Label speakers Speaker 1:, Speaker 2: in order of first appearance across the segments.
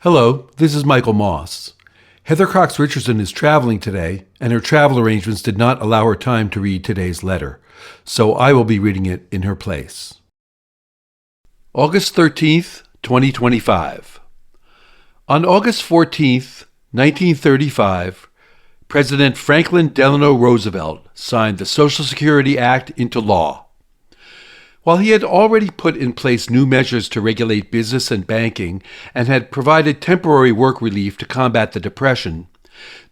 Speaker 1: Hello, this is Michael Moss. Heather Cox Richardson is traveling today, and her travel arrangements did not allow her time to read today's letter, so I will be reading it in her place. August 13th, 2025. On August 14th, 1935, President Franklin Delano Roosevelt signed the Social Security Act into law. While he had already put in place new measures to regulate business and banking and had provided temporary work relief to combat the Depression,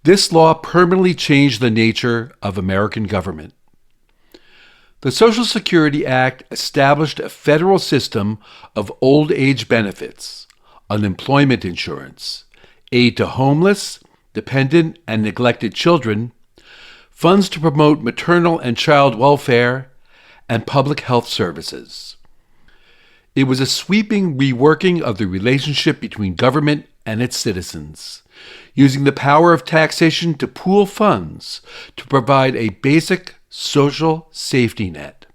Speaker 1: this law permanently changed the nature of American government. The Social Security Act established a federal system of old age benefits, unemployment insurance, aid to homeless, dependent, and neglected children, funds to promote maternal and child welfare, and public health services. It was a sweeping reworking of the relationship between government and its citizens, using the power of taxation to pool funds to provide a basic social safety net.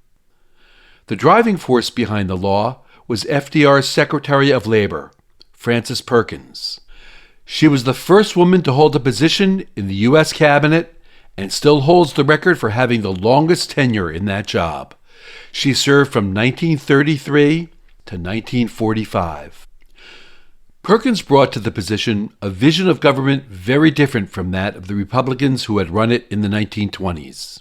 Speaker 1: The driving force behind the law was FDR's Secretary of Labor, Frances Perkins. She was the first woman to hold a position in the U.S. Cabinet and still holds the record for having the longest tenure in that job. She served from 1933 to 1945. Perkins brought to the position a vision of government very different from that of the Republicans who had run it in the 1920s.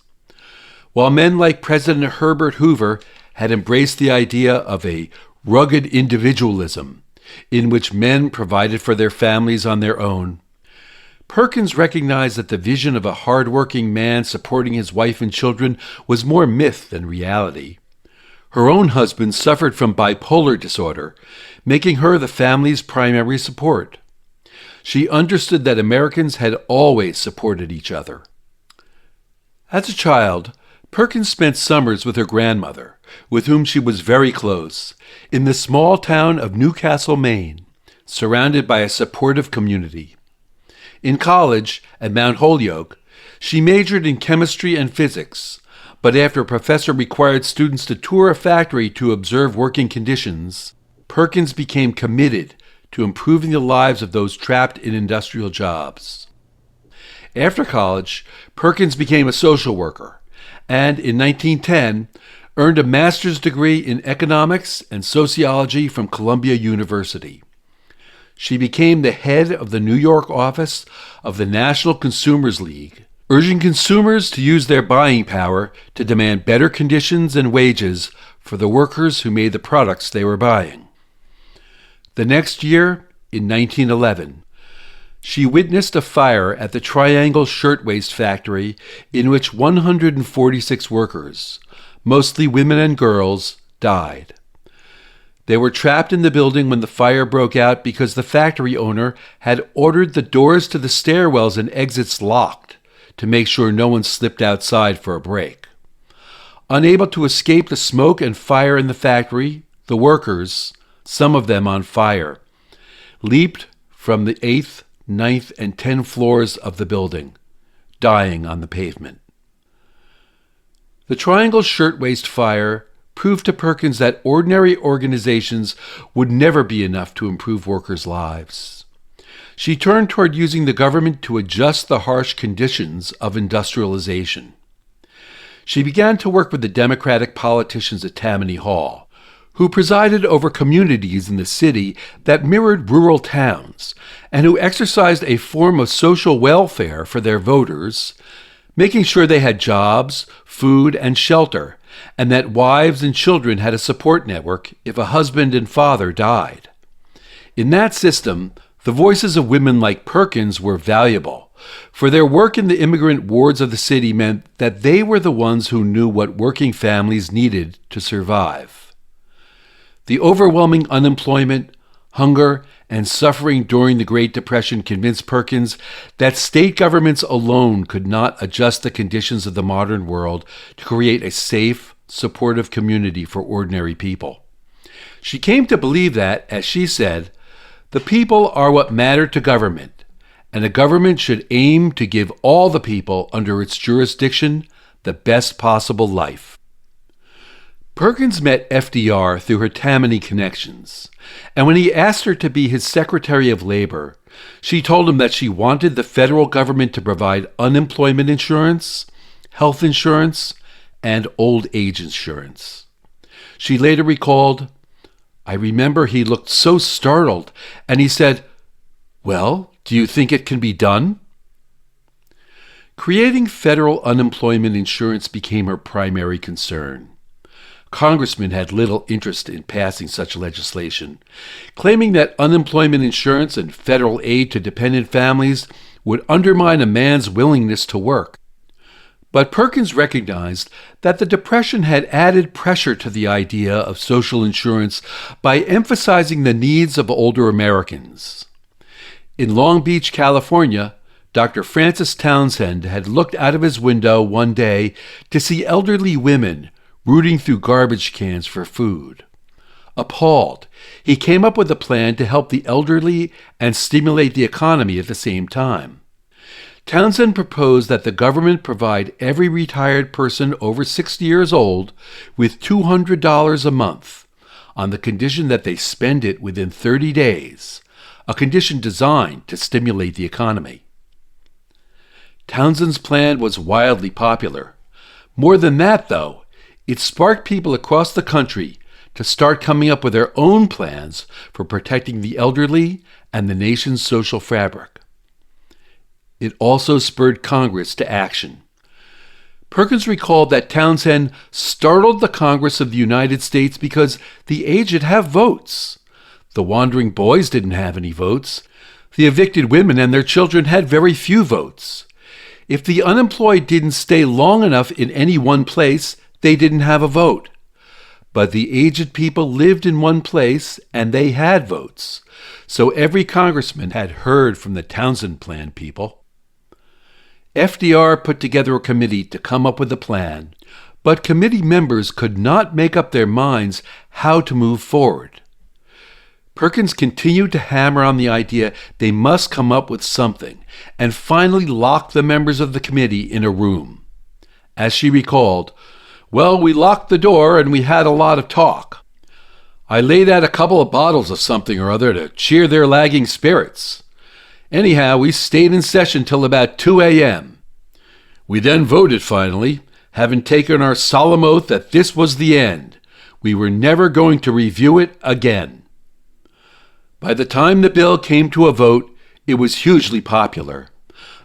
Speaker 1: While men like President Herbert Hoover had embraced the idea of a rugged individualism in which men provided for their families on their own, Perkins recognized that the vision of a hard-working man supporting his wife and children was more myth than reality. Her own husband suffered from bipolar disorder, making her the family's primary support. She understood that Americans had always supported each other. As a child, Perkins spent summers with her grandmother, with whom she was very close, in the small town of Newcastle, Maine, surrounded by a supportive community. In college, at Mount Holyoke, she majored in chemistry and physics, but after a professor required students to tour a factory to observe working conditions, Perkins became committed to improving the lives of those trapped in industrial jobs. After college, Perkins became a social worker, and in 1910, earned a master's degree in economics and sociology from Columbia University. She became the head of the New York office of the National Consumers League, urging consumers to use their buying power to demand better conditions and wages for the workers who made the products they were buying. The next year, in 1911, she witnessed a fire at the Triangle Shirtwaist factory in which 146 workers, mostly women and girls, died. They were trapped in the building when the fire broke out because the factory owner had ordered the doors to the stairwells and exits locked to make sure no one slipped outside for a break. Unable to escape the smoke and fire in the factory, the workers, some of them on fire, leaped from the 8th, 9th, and 10th floors of the building, dying on the pavement. The Triangle Shirtwaist fire proved to Perkins that ordinary organizations would never be enough to improve workers' lives. She turned toward using the government to adjust the harsh conditions of industrialization. She began to work with the Democratic politicians at Tammany Hall, who presided over communities in the city that mirrored rural towns and who exercised a form of social welfare for their voters, making sure they had jobs, food, and shelter, and that wives and children had a support network if a husband and father died. In that system, the voices of women like Perkins were valuable, for their work in the immigrant wards of the city meant that they were the ones who knew what working families needed to survive. The overwhelming unemployment, hunger, and suffering during the Great Depression convinced Perkins that state governments alone could not adjust the conditions of the modern world to create a safe, supportive community for ordinary people. She came to believe that, as she said, the people are what matter to government, and a government should aim to give all the people under its jurisdiction the best possible life. Perkins met FDR through her Tammany connections, and when he asked her to be his Secretary of Labor, she told him that she wanted the federal government to provide unemployment insurance, health insurance, and old age insurance. She later recalled, "I remember he looked so startled, and he said, 'Well, do you think it can be done?'" Creating federal unemployment insurance became her primary concern. Congressmen had little interest in passing such legislation, claiming that unemployment insurance and federal aid to dependent families would undermine a man's willingness to work. But Perkins recognized that the Depression had added pressure to the idea of social insurance by emphasizing the needs of older Americans. In Long Beach, California, Dr. Francis Townsend had looked out of his window one day to see elderly women rooting through garbage cans for food. Appalled, he came up with a plan to help the elderly and stimulate the economy at the same time. Townsend proposed that the government provide every retired person over 60 years old with $200 a month, on the condition that they spend it within 30 days, a condition designed to stimulate the economy. Townsend's plan was wildly popular. More than that, though, it sparked people across the country to start coming up with their own plans for protecting the elderly and the nation's social fabric. It also spurred Congress to action. Perkins recalled that Townsend startled the Congress of the United States because the aged have votes. The wandering boys didn't have any votes. The evicted women and their children had very few votes. If the unemployed didn't stay long enough in any one place, they didn't have a vote. But the aged people lived in one place, and they had votes. So every congressman had heard from the Townsend Plan people. FDR put together a committee to come up with a plan, but committee members could not make up their minds how to move forward. Perkins continued to hammer on the idea they must come up with something, and finally locked the members of the committee in a room. As she recalled, "Well, we locked the door and we had a lot of talk. I laid out a couple of bottles of something or other to cheer their lagging spirits. Anyhow, we stayed in session till about 2 a.m. We then voted finally, having taken our solemn oath that this was the end. We were never going to review it again." By the time the bill came to a vote, it was hugely popular.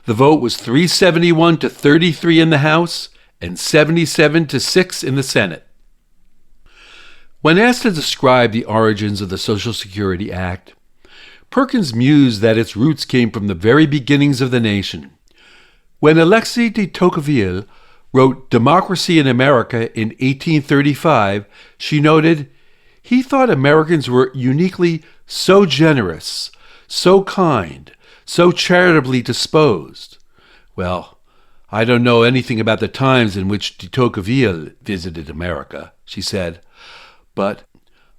Speaker 1: The vote was 371 to 33 in the House and 77 to 6 in the Senate. When asked to describe the origins of the Social Security Act, Perkins mused that its roots came from the very beginnings of the nation. When Alexis de Tocqueville wrote Democracy in America in 1835, she noted, "He thought Americans were uniquely so generous, so kind, so charitably disposed." Well, "I don't know anything about the times in which de Tocqueville visited America," she said, "but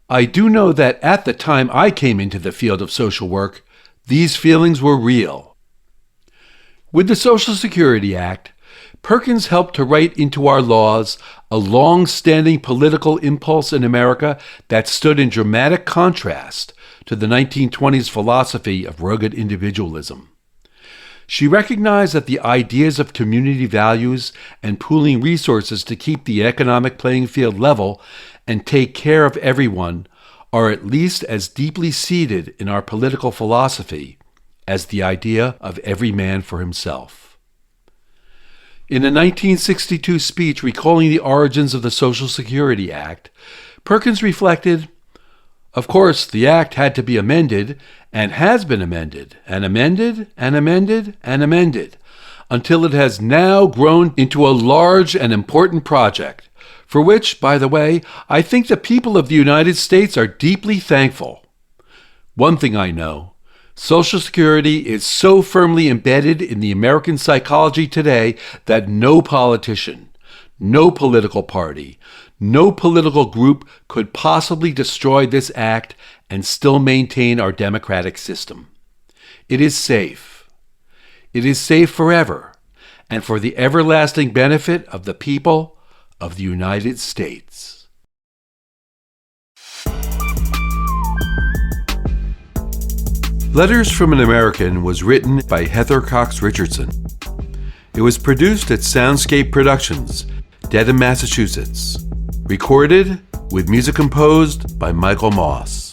Speaker 1: I do know that at the time I came into the field of social work, these feelings were real." With the Social Security Act, Perkins helped to write into our laws a long-standing political impulse in America that stood in dramatic contrast to the 1920s philosophy of rugged individualism. She recognized that the ideas of community values and pooling resources to keep the economic playing field level and take care of everyone are at least as deeply seated in our political philosophy as the idea of every man for himself. In a 1962 speech recalling the origins of the Social Security Act, Perkins reflected, "Of course, the Act had to be amended, and has been amended, and amended, and amended, and amended, until it has now grown into a large and important project, for which, by the way, I think the people of the United States are deeply thankful. One thing I know, Social Security is so firmly embedded in the American psychology today that no politician, no political party, no political group could possibly destroy this act and still maintain our democratic system. It is safe. It is safe forever, and for the everlasting benefit of the people of the United States." Letters from an American was written by Heather Cox Richardson. It was produced at Soundscape Productions, Dedham, Massachusetts. Recorded with music composed by Michael Moss.